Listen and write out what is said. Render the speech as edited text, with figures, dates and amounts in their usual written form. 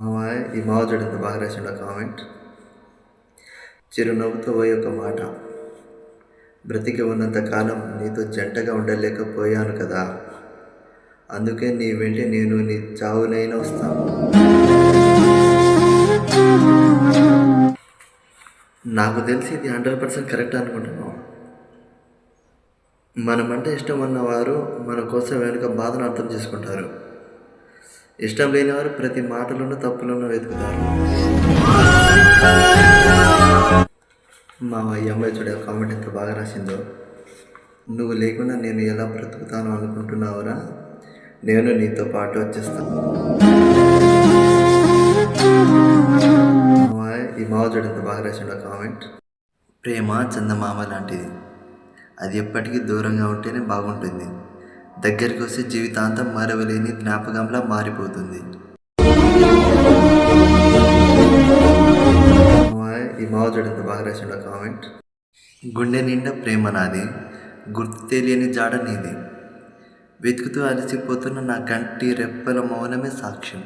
ఈ మావజుడు ఎంత బాగా రాసిండు కామెంట్. చిరునవ్వుతో పోయి ఒక మాట, బ్రతికి ఉన్నంత కాలం నీతో జంటగా ఉండలేకపోయాను కదా, అందుకే నీ వెంటే నేను నీ చావునైనా వస్తాను. నాకు తెలిసి ఇది 100% కరెక్ట్ అనుకుంటున్నాను. మనమంటే ఇష్టం ఉన్నవారు మన కోసం వెనుక బాధను అర్థం చేసుకుంటారు. ఇష్టం లేనివారు ప్రతి మాటలోనూ తప్పులను వెతుకుతారు. మా అమ్మాయి చూడే కామెంట్ ఎంత బాగా రాసిందో. నువ్వు లేకుండా నేను ఎలా బ్రతుకుతాను అనుకుంటున్నావురా, నేను నీతో పాటు వచ్చేస్తాను. ఈ చూడే ఎంత బాగా రాసిండో కామెంట్. ప్రేమ చందమామ లాంటిది, అది ఎప్పటికీ దూరంగా ఉంటేనే బాగుంటుంది. దగ్గరికి వస్తే జీవితాంతం మరవలేని జ్ఞాపకంలా మారిపోతుంది. ఈ చూడే ఎంత బాగా రాసిండో కామెంట్. గుండె నిండా ప్రేమ నాది, గుర్తు తెలియని జాడ నీది, వెతుకుతూ అలసిపోతున్న నా కంటి రెప్పల మౌనమే సాక్ష్యం.